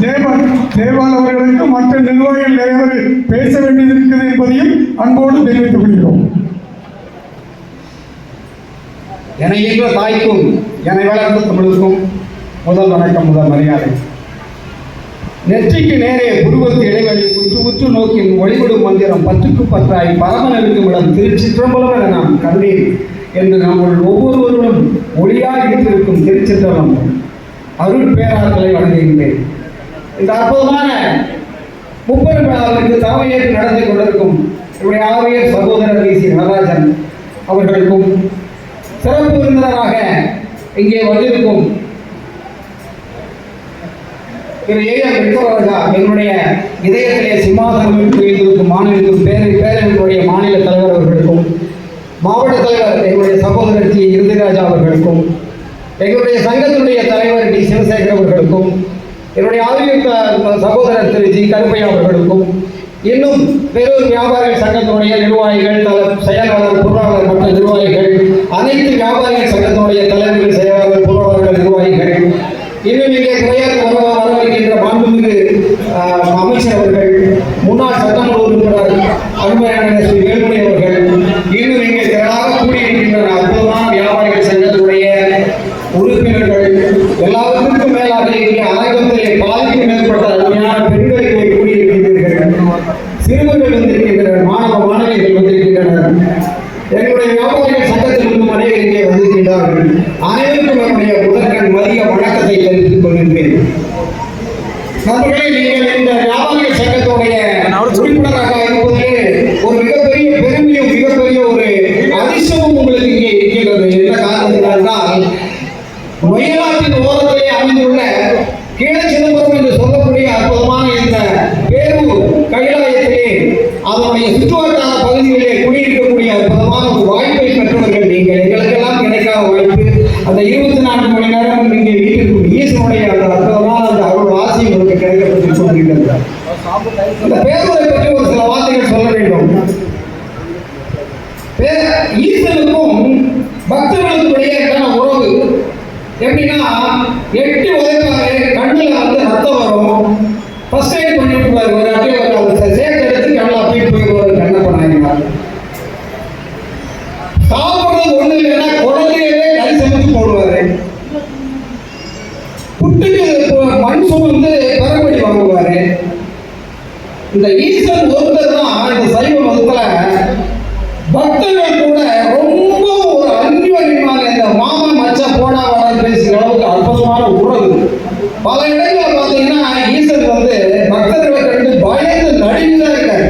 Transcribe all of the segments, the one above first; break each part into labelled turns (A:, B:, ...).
A: ஜெயபால் அவர்களுக்கு மற்ற நிர்வாகிகள் நிறைய பேச வேண்டியது இருக்குது என்பதையும் அன்போடு தெரிவித்துக் கொள்கிறோம்.
B: என ஈன்ற தாய்க்கும் என்னை வளர்ந்த தமிழுக்கும் முதல் வணக்கம், முதல் மரியாதை. நெற்றிக்கு நேரே புருவத்து இடைவெளி உற்று உற்று நோக்கி ஒளிவிடும் மந்திரம் 10க்கு 10 பரமன் இருக்கும் இடம் திருச்சிற்றம்பலம் என நாம் கண்டேன் என்று நம்முள் ஒவ்வொருவரும் ஒளியாக இருந்திருக்கும் திருச்சிற்றம்பலம் அருள் பேராற்றலை வழங்குகின்றேன். இந்த அற்புதமான முப்பெரும் விழாவிற்கு தலைமையேற்று நடந்து கொண்டிருக்கும் என்னுடைய ஆவியர் சகோதரர் வி. சி. நடராஜன் அவர்களுக்கும், சிறப்பு விருந்தினராக இங்கே வந்திருக்கும் திரு ஏஎம் விக்ரமராஜா, என்னுடைய இதயத்திலே சிம்மாசனம் வைத்திருக்கும் மாநிலத்தின் பேரவையினுடைய மாநில தலைவர் அவர்களுக்கும், மாவட்ட தலைவர் எங்களுடைய சகோதரர் டி. இருதிராஜா அவர்களுக்கும், எங்களுடைய சங்கத்தினுடைய தலைவர் டி. சிவசேகர் அவர்களுக்கும், என்னுடைய ஆதிக்க சகோதரர் திரு ஜி. கருப்பையா அவர்களுக்கும், இன்னும் பெரூர் வியாபாரிகள் சங்கத்தினுடைய நிர்வாகிகள், செயலாளர், பொருளாளர் மற்ற நிர்வாகிகள், அனைத்து வியாபாரிகள் சங்கத்தினுடைய தலைவர்கள், செயலாளர், பொருளாளர்கள், நிர்வாகிகள், இன்னும் இங்கே வரவேற்கின்ற மாண்புமிகு அமைச்சர் அவர்கள், முன்னாள் சட்டமன்ற உறுப்பினர் அருமையான ஸ்ரீ வேலுமணி அவர்கள், இன்னும் இங்கே திரளாக கூடியிருக்கின்ற அற்புதமான வியாபாரிகள் சங்கத்தினுடைய உறுப்பினர்கள், எல்லாவற்றுக்கும் மேலாக இங்கே அரங்கத்திலே பாதிக்கும் மேற்பட்ட அருமையான பெண்கள் இங்கே கூடியிருக்கின்றீர்கள், சிறுவர்கள் வந்திருக்கின்றனர், மாணவ மாணவிகள் வந்திருக்கின்றனர், எங்களுடைய வியாபாரிகள் சங்கத்திலிருந்தும் அனைவரும் இங்கே வந்திருக்கின்றார்கள். அனைவருக்கும் என்னுடைய முதற்கண் மதிய வணக்கத்தை தெரிவித்துக் கொள்கின்றேன். நண்பர்களே, நீங்கள் இந்த வியாபாரிகள் சங்கத்துடைய உறுப்பினராக இருப்பதிலே ஒரு மிகப்பெரிய பெருமையும் மிகப்பெரிய ஒரு அதிர்ஷ்டமும் உங்களுக்கு இங்கே இருக்கின்றது. என்ன காரணத்தினால் வயநாட்டின் ஓரத்திலே அமைந்துள்ள கீழே சிதம்பரம் என்று சொல்லக்கூடிய அற்புதமான இந்த பேரூர் கைலாயத்திலே அதனுடைய சுற்றுவட்டார பகுதிகளிலே குடியிருக்கக்கூடிய அற்புதமான ஒரு வாய்ப்பை பெற்றவர்கள் நீங்கள். எங்களுக்கெல்லாம் கிடைக்காத வாய்ப்பு. அந்த 24 மணி நேரம் இங்கே வீட்டிற்கும் ஈசனுடைய அந்த அற்புதமான அந்த அருள் ஆசை உங்களுக்கு கிடைக்கப்பட்டு கொண்டிருக்கிறது. இந்த பேரூரை பற்றி ஒரு சில வார்த்தைகள் சொல்ல வேண்டும். ஈசனுக்கும் பக்தர்களுக்குடைய உறவு எப்படின்னா, 8 உதைப்பாரு, கண்ணில் வந்து ரத்தம் வரும், ஃபர்ஸ்ட் எய்ட் பண்ணிட்டு போயிருவாரு, அப்படியே சேர்த்து எடுத்து கண்ணில் அப்படியே போயிருவாரு. என்ன பண்ணாங்க, சாப்பிடுறது ஒண்ணு இல்லைன்னா குழந்தையவே கை சமைச்சு போடுவாரு, புட்டுக்கு மண் சுமந்து பரப்படி வாங்குவாரு. இந்த ஈசன் ஒருத்தர் தான் இந்த சைவ மதத்துல பக்தர்கள் கூட ரொம்ப ஒரு அந்யோன்யமான இந்த மாமா மச்ச போடா வாடான்னு பேசுகிற அளவுக்கு அற்புதமான உறவு. பல இடங்களில் பார்த்தீங்கன்னா ஈசன் வந்து பக்தர்களை கண்டு பயந்து நடுங்கிதான் இருக்காரு.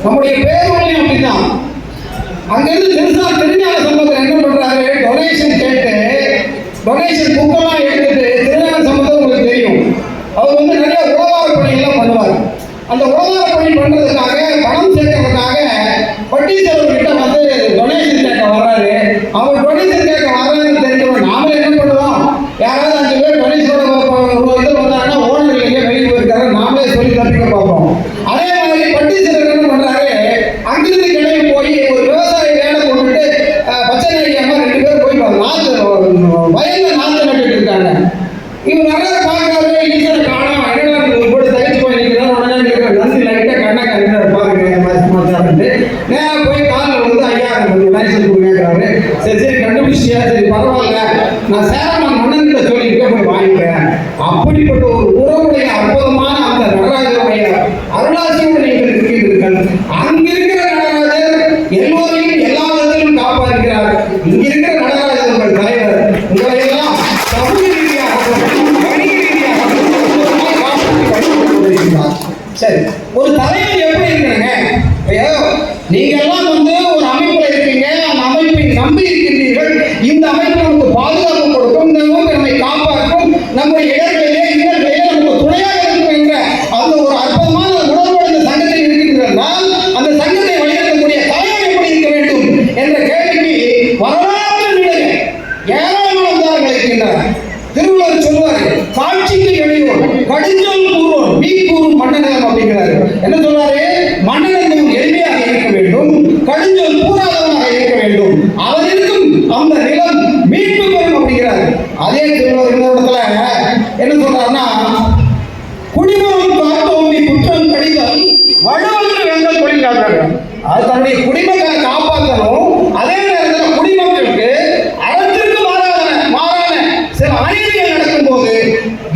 B: நம்முடைய பேரொழியும் அப்படிதான். அங்கிருந்து திருஞான சம்பந்தர் என்ன பண்றாரு, டொனேஷன் கேட்டு டொனேஷன் புக்கெல்லாம் எடுத்துட்டு, திருஞான சம்பந்தர் உங்களுக்கு தெரியும், அவர் வந்து நிறைய உழவார பணியெல்லாம் பண்ணுவார். அந்த உழவார பணி பண்றதுக்காக பணம் சேர்க்கறதுக்காக பட்டீஸ்வரர்கிட்ட வந்து டொனேஷன் கேட்க வர்றாரு. அவர் டொனேஷன் கேட்க வர்றாருன்னு தெரிஞ்சவங்க நாம என்ன பண்ணுவோம், யாராவது 5 பேர் டொனேஷனோட இது வந்தாங்கன்னா ஓனர் இல்லைங்க வெளியே போயிருக்காரு, நாமளே சொல்லி தப்பிக்க பார்ப்போம். அதே மாதிரி பட்டீஸ்வரர் என்ன பண்றாரு, அங்கிருந்து கிளம்பி போய் ஒரு விவசாய வேலை கொண்டுட்டு பச்சை அம்மா 2 பேர் போய் வயல்ல நாத்து நட்டுட்டு இருக்காங்க. இவங்க நிறைய பார்க்கறாரு, ஈசனை காணோம், கூட தகச்சு போய் நிற்கிறார். உடனே நன்றி லைட்டா கண்ணா கண்டாரு, பாருங்க நேரா போய் காலில் வந்து ஐயா லைசன்ஸ் கொடுங்கிறாரு. சரி கண்டுபிடிச்சியா, சரி பரவாயில்ல, நான் சேரமான் மன்னன்கிட்ட சொல்லியிருக்கேன், போய் வாங்கிக்கிறேன். அப்படிப்பட்ட ஒரு உறவுடைய அற்புதமான அந்த நடராஜருடைய அருளாசியோடு நீங்கள் இருக்கிறீர்கள். அங்கிருக்கிற நடராஜர் எல்லோரையும் எல்லா விதத்திலும் காப்பாற்றுகிறார். இங்க இருக்கிற நடராஜர் உங்கள் தலைவர், உங்களை எல்லாம் சமூக ரீதியாகவும் வணிக ரீதியாகவும் காப்பாற்றி. சரி, ஒரு தலைவர் எப்படி இருக்கிறாங்க, நீங்க எல்லாம் வந்து ஒரு அமைப்புல இருக்கீங்க, அந்த அமைப்பை நம்பி இருக்கின்றீர்கள். இந்த அமைப்பு நமக்கு பாதுகாப்பு கொடுக்கும், இந்த அமைப்பு நம்மை காப்பாற்றும், நம்முடைய இடங்களிலே இன்னல்களிலே நமக்கு துணையாக இருக்கும் என்ற அந்த ஒரு அற்புதமான உணர்வோடு இந்த சங்கத்தில் இருக்கின்றனால் அந்த சங்கத்தை வழிநடத்தக்கூடிய தலைவர் எப்படி இருக்க வேண்டும் என்ற கேள்விக்கு வரலாற்று ஏராளமான இருக்கின்றன. திருவள்ளுவர் சொல்வாரு, காட்சிக்கு எளியோர் கடிஞ்சொல் கூறுவோம் மீ கூறும் மன்னனம் அப்படிங்கிறாரு. என்ன சொல்றாரு, மன்னனம் எளிமையாக இருக்க வேண்டும், கடிஞ்சொல் கூறாதவனாக இருக்க வேண்டும், அவர் இருக்கும் அந்த நிலம் மீட்பு பெறும் அப்படிங்கிறாரு. அதே திருவள்ளுவர் இந்த இடத்துல என்ன சொல்றாருன்னா, குடிமகன் காத்தோம்பி குற்றம் கடிதல் வலுவற்று வென்ற தொழில் காட்டுறாங்க. அது தன்னுடைய குடிமக்களை காப்பாற்றணும், அதே நேரத்தில் குடிமக்களுக்கு அறத்திற்கு மாறான சில அநீதிகள் நடக்கும் போது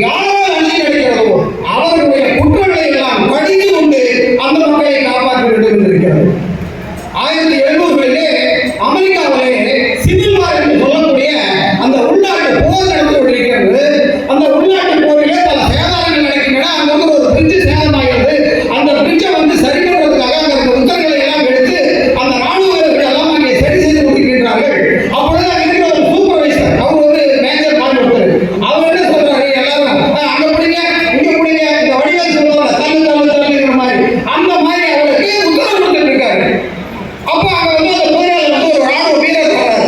B: யாரால் அநீதி நடக்கிறதோ அவர்களுடைய குற்றங்களை எல்லாம் கடிந்து கொண்டு அந்த மக்களை காப்பாற்ற வேண்டும் என்று இருக்கிறது. 1700களிலே அமெரிக்காவிலே சிவில் வார் என்று சொல்லக்கூடிய அந்த உள்நாட்டு போர் நடந்து கொண்டிருக்கிறது. அந்த உள்நாட்டு போரிலே பல சேதாரங்கள் நடக்கின்றன. அங்க வந்து ஒரு பிரிட்ஜ் சேதமாகிறது. அந்த பிரிட்ஜை வந்து சரி பண்ணுவதற்காக அங்க உத்தரங்களை எல்லாம் எடுத்து அந்த ராணுவ வீரர்கள் எல்லாம் அங்கே சரி செய்து கொண்டிருக்கிறார்கள். அப்பொழுது அங்க இருக்கிற ஒரு சூப்பர்வைசர், அவர் ஒரு மேஜர் மாதிரி ஒருத்தர், அவர் என்ன சொல்றாரு, எல்லாரும் அங்க பிடிங்க இங்க பிடிங்க, இந்த வடிவேல் சொல்லுவாங்க தள்ளுங்கிற மாதிரி, அந்த மாதிரி அவருக்கு உத்தரவு கொடுத்துட்டு இருக்காரு. அப்போ அங்க வந்து அந்த போராளர் வந்து ஒரு ராணுவ வீரர் வர்றாரு.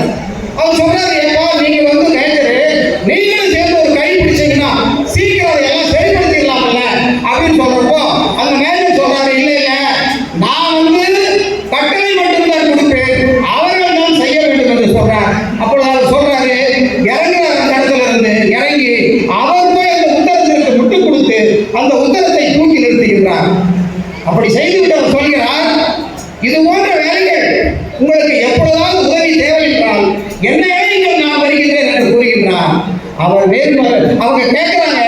B: அவர் சொல்றாரு, ஏப்பா நீங்க வந்து மேஜரு, நீங்களும் சேர்ந்து ஒரு கை பிடிச்சீங்கன்னா சீக்கிரம் அதை எல்லாம் சரிப்படுத்திடலாம்ல அப்படின்னு சொல்றப்போ அந்த மேஜர் சொல்றாரு, இல்ல இல்ல நான் வந்து கட்டளை மட்டும்தான் கொடுப்பேன், அவர்கள் தான் செய்ய வேண்டும் என்று சொல்றார். அப்பொழுது அவர் சொல்றாரு, இறங்குற அந்த இடத்துல இருந்து இறங்கி அவர் போய் அந்த உத்தரத்திற்கு முட்டு கொடுத்து அந்த உத்தரத்தை தூக்கி நிறுத்துகின்றார். அப்படி செய்துவிட்டு அவர் சொல்கிறார், இது போன்ற வேலைகள் உங்களுக்கு எப்பொழுதாவது உதவி தேவை என்றால் என்னை அழையுங்கள், நான் வருகின்றேன் என்று கூறுகின்றார். அவர் வேறு அவங்க கேட்கிறாங்க,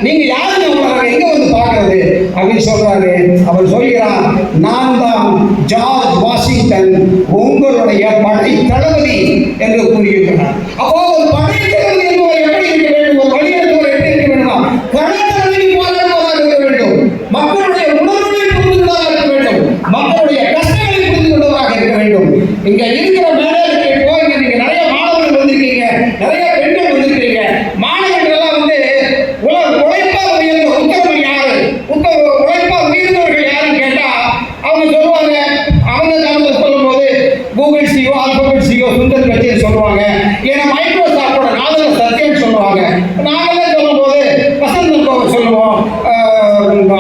B: நீங்க யாருன்னு உங்களை எங்க வந்து பார்க்கறது அப்படின்னு சொல்றாரு. அவர் சொல்கிறார், நான் தான் ஜார்ஜ் வாஷிங்டன், உங்களுடைய படை தளபதி என்று கூறுகின்றார். அப்போ ஒரு படை தளபதி என்பவர் எப்படி இருக்க வேண்டும், ஒரு வழிநடத்துவர் எப்படி இருக்க வேண்டும், களத்தளபதி போராடுவதாக இருக்க வேண்டும், மக்களுடைய உணர்வுகளை புரிந்துள்ளதாக இருக்க வேண்டும், மக்களுடைய கஷ்டங்களை புரிந்து கொண்டவராக இருக்க வேண்டும். இங்க இருக்கிற மேடைகளுக்கு இப்போ இங்க நீங்க நிறைய மாணவர்கள் வந்திருக்கீங்க, நிறைய பெண்கள் வந்திருக்கீங்க. மாணவர்கள் எல்லாம் வந்து உழைப்பால் உயர்ந்த உத்தரவு யாரு, உழைப்பால் உயர்ந்தவர்கள் யாருன்னு கேட்டா அவங்க சொல்லுவாங்க, அவங்க காலத்தில் சொல்லும் போது Google CEO, Alphabet CEO Sundar Pichai சொல்லுவாங்க, ஏன்னா மைக்ரோசாஃப்டோட நாதல சத்யன்னு சொல்லுவாங்க. நாங்களாம் சொல்லும் போது வசந்த் கோவை சொல்லுவோம்,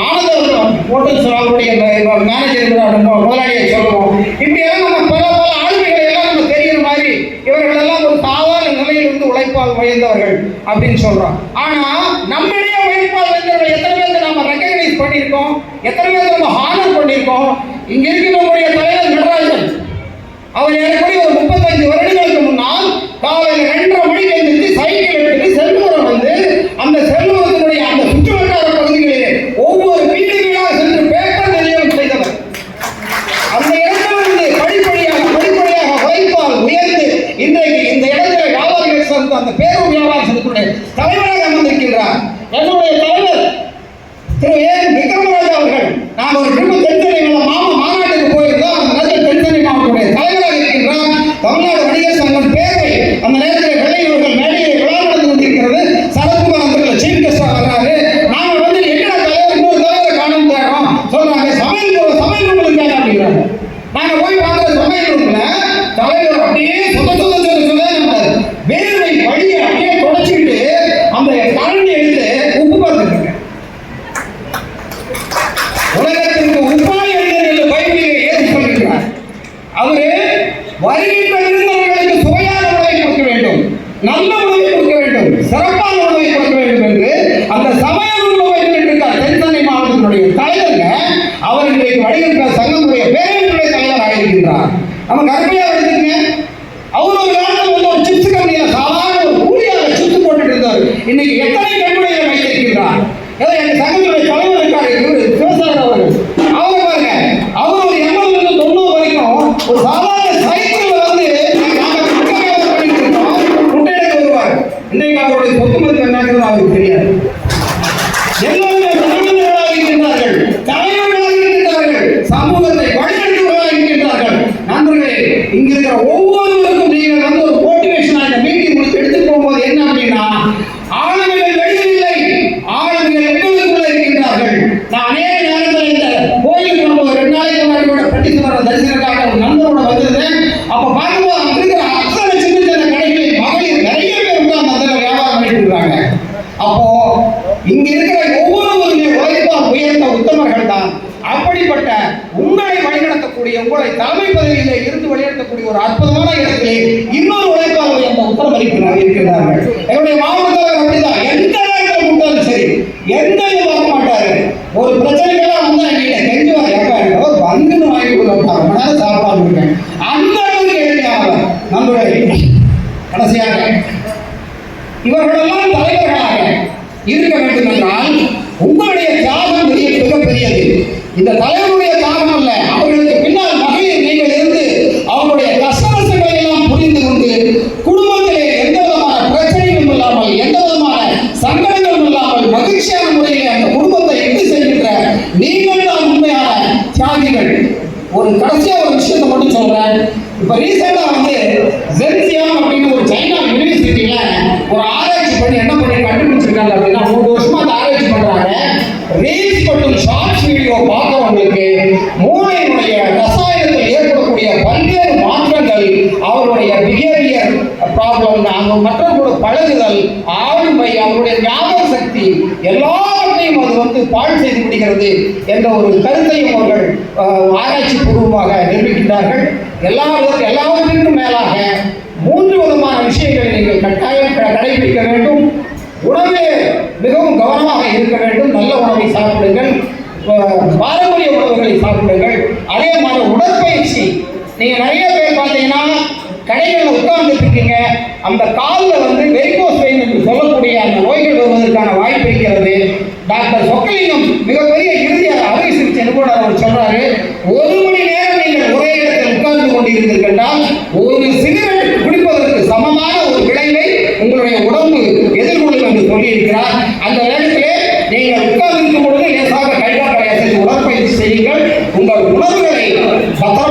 B: ஆனந்தம் ஹோட்டல்ஸ் அவருடைய மேனேஜர் முதலாளியை சொல்லுவோம். இப்படியெல்லாம் நம்ம பல ஆளுமைகளை எல்லாம் நம்ம தெரிகிற மாதிரி இவர்கள் எல்லாம் ஒரு சாதாரண நிலையிலிருந்து உழைப்பால் உயர்ந்தவர்கள் அப்படின்னு சொல்றோம். ஆனா நம்முடைய உழைப்பால் உயர்ந்தவர்கள் எத்தனை பேருக்கு நம்ம ரெக்கக்னைஸ் பண்ணியிருக்கோம், எத்தனை பேருக்கு நம்ம ஹானர் பண்ணியிருக்கோம். இங்க இருக்கிறவங்களுடைய தலைவர் நடராஜன், அவர் ஏறக்கூடிய ஒரு 35 வருடங்களுக்கு முன்னால் காலையில் 2:30 மணிக்கு எழுந்திருச்சு சைக்கிள் எடுத்துட்டு செல்வரம் வந்து அந்த செல்வரத்தினுடைய அந்த சுற்றுவட்டார பகுதிகளிலே ஒவ்வொரு வீடுகளாக சென்று பேப்பர் நிலையம் செய்தவர். அந்த இடத்திலிருந்து படிப்படியாக உழைப்பால் உயர்ந்து இன்றைக்கு இந்த இடத்துல வியாபாரிகள் சேர்ந்து அந்த பேரும் வியாபார சங்கத்துடைய தலைவராக அமர்ந்திருக்கின்றார். என்னுடைய தலைவர் திரு ஏன் விக்ரமராஜா அவர்கள், நான் ஒரு தென்சென்னை மாநாட்டுக்கு போயிருந்தோம். அந்த நேரத்தில் தென்சென்னை மாவட்டத்துடைய தலைவராக இருக்கின்றார். தமிழ்நாடு வணிகர் சங்கம் பேரவை அந்த நேரத்தில் வெள்ளையவர்கள் மேடையை விழா நடந்து கொண்டிருக்கிறது. சரத்குமார் அவர்கள் சீஃப் கெஸ்டாக வர்றாரு. நாங்கள் வந்து என்ன தலைவர், இன்னொரு தலைவரை காணும் தேடுறோம் சொல்றாங்க. சமையல் ரூமுக்கு அப்படிங்கிறாங்க. நாங்கள் போய் பார்க்குற சமையல் ரூம்ல தலைவர் அப்படியே சொந்த வேர்வை வழியை அப்படியே தொடச்சிக்கிட்டு அந்த கரண்டி எடுத்து உப்பு பார்த்துருக்காங்க. உலகத்திற்கு உப்பாய் அறிஞர் பைபிளை ஏற்றி சொல்கிறார். அவரு வருகின்ற விருந்தினர்களுக்கு சுவையான உணவை கொடுக்க வேண்டும், நல்ல உணவை கொடுக்க வேண்டும், சிறப்பான உணவை கொடுக்க வேண்டும் என்று அந்த சமையல் உணவை வைத்திருக்கிறார். தென்சென்னை மாவட்டத்தினுடைய தலைவருங்க அவர் இன்றைக்கு வணிகர் சங்கத்துடைய பேரவையுடைய தலைவராக இருக்கின்றார். நம்ம கருமையா எடுத்துங்க. அவர் ஒரு காலத்தில் வந்து ஒரு சிப்ஸ் கம்பெனியில் சாதாரண ஒரு கூலியாக சிப்ஸ் போட்டுட்டு இருந்தார். இன்னைக்கு எத்தனை கம்பெனிகளை வைத்திருக்கின்றார். எங்க சங்கத்துடைய தலைவர் இருக்காரு சிவசாகர் அவர்கள், அவங்க பாருங்க, அவர் ஒரு 80 to 90 வரைக்கும் ஒரு சாதாரண சைக்கிள் வந்து பண்ணிட்டு இருக்கோம், முட்டை எடுக்க வருவார். இன்னைக்கு அவருடைய சொத்து மதிப்பு என்னங்கிறது அவருக்கு தெரியாது. எல்லோருமே தலைவர்களாக இருக்கின்றார்கள், தலைவர்களாக இருக்கின்றார்கள், சமூகத்தை வழிநடத்துவர்களாக இருக்கின்றார்கள். நண்பர்களே, இங்க இருக்கிற ஒவ்வொருவருக்கும் நீங்கள் வந்து ஒரு மோட்டிவேஷனாக மீட்டிங் முடிச்சு எடுத்து போகும்போது என்ன அப்படின்னா, ஆளுமைகள் வெளியில்லை, ஆளுமைகள் எங்களுக்குள்ள இருக்கின்றார்கள். நான் அநேக நேரத்தில் இந்த கோயிலுக்கு நம்ம 2 நாளைக்கு முன்னாடி கூட பட்டீஸ்வரர் தரிசனக்காக ஒரு நண்பரோட வந்திருந்தேன். அப்ப பார்க்கும்போது அங்க இருக்கிற அத்தனை சின்ன சின்ன கடைகளில் மகளிர் நிறைய பேர் உட்கார்ந்து அந்த வியாபாரம் பண்ணிட்டு இருக்காங்க. அப்போ இங்க இருக்கிற ஒவ்வொருவருடைய உழைப்பால் உயர்ந்த உத்தமர்கள் தான். அப்படிப்பட்ட உங்களை வழிநடத்தக்கூடிய, உங்களை தலைமை பதவியிலே இருந்து வழிநடத்தக்கூடிய ஒரு அற்புதமான இடத்திலே இன்னொரு உழைப்பால் உயர்ந்த உத்தரம் இருக்கிறார்கள். என்னுடைய மாவட்ட தலைவர் அப்படிதான், எந்த நேரத்தில் கூட்டாலும் சரி, எந்த பார்க்க மாட்டார். இருக்காரு. ஒரு பிரச்சனைகள்லாம் வந்து என்கிட்ட கெஞ்சுவார், எப்ப வந்துன்னு வாங்கி கொடுத்தாங்க, ரொம்ப நேரம் சாப்பாடு இருக்கேன். அந்த அளவுக்கு எழுதியாங்க நம்மளுடைய. கடைசியாக இவர்களெல்லாம் தலைவர்களாக இருக்க வேண்டும் என்றால் உங்களுடைய தியாகம் மிகப்பெரியது. இந்த தலைவருடைய தியாகம் அல்ல, அவர்களுக்கு பின்னால் மகளிர் நீங்கள் இருந்து அவருடைய கஷ்டங்களை எல்லாம் புரிந்து கொண்டு குடும்பத்திலே எந்த விதமான பிரச்சனைகளும் இல்லாமல் எந்த விதமான சங்கடங்களும் இல்லாமல் மகிழ்ச்சியான முறையில் அந்த குடும்பத்தை எடுத்து செல்கின்ற நீங்கள் தான் உண்மையான தியாகிகள். ஒரு கடைசியா ஒரு விஷயத்தை மட்டும் சொல்றேன். இப்ப ரீசெண்டா வந்து ஜென்சியாங் அப்படின்னு ஒரு சைனா யூனிவர்சிட்டியில ஒரு ஆராய்ச்சி பண்ணி என்ன பண்ணி கண்டுபிடிச்சிருக்காங்க அப்படின்னா, 3 வருஷமா அந்த ஆராய்ச்சி பண்றாங்க. ரீல்ஸ் மற்றும் ஷார்ட்ஸ் வீடியோ பார்க்கறவங்களுக்கு மூளையினுடைய ரசாயனத்தில் ஏற்படக்கூடிய பல்வேறு மாற்றங்கள், அவருடைய பிஹேவியர் ப்ராப்ளம், அவங்க மற்றவர்களோட பழகுதல், ஆளுமை, அவருடைய ஞாபக சக்தி எல்லாவற்றையும் அது வந்து பாழ் செய்து விடுகிறது என்ற ஒரு கருத்தையும் அவர்கள் ஆராய்ச்சி பூர்வமாக நிரூபிக்கின்றார்கள். எல்லாவற்றிற்கும் மேலாக 3 விதமான விஷயங்களை நீங்கள் கட்டாயம் கடைபிடிக்க வேண்டும். உணவே மிகவும் கவனமாக இருக்க வேண்டும். நல்ல உணவை சாப்பிடுங்கள், பாரம்பரிய உணவுகளை சாப்பிடுங்கள். அதே மாதிரி உடற்பயிற்சி. நீங்க நிறைய பேர் பார்த்தீங்கன்னா கடைகளில் உட்கார்ந்து இருக்கீங்க, அந்த காலில் வந்து வெரிகோஸ் வெயின் என்று சொல்லக்கூடிய அந்த நோய்கள் வருவதற்கான வாய்ப்பு இருக்கிறது. டாக்டர் சொக்கலிங்கம் மிகப்பெரிய இறுதி அறுவை சிகிச்சை நிபுணர் அவர் சொல்றாரு, 1 மணி நேரம் நீங்கள் ஒரே இடத்தில் உட்கார்ந்து கொண்டிருந்தீர்கள் என்றால் ஒரு சிகரெட் குடிப்பதற்கு சமமான ஒரு விளைவை உங்களுடைய உடம்பு எதிர்கொள்ளும் என்று சொல்லியிருக்கிறார். அந்த நேரத்திலே நீங்கள் உட்கார்ந்து இருக்கும் பொழுது லேசாக கைகால் அசைத்து உடற்பயிற்சி செய்யுங்கள். உங்கள் உணவுகளை பத்திரமாக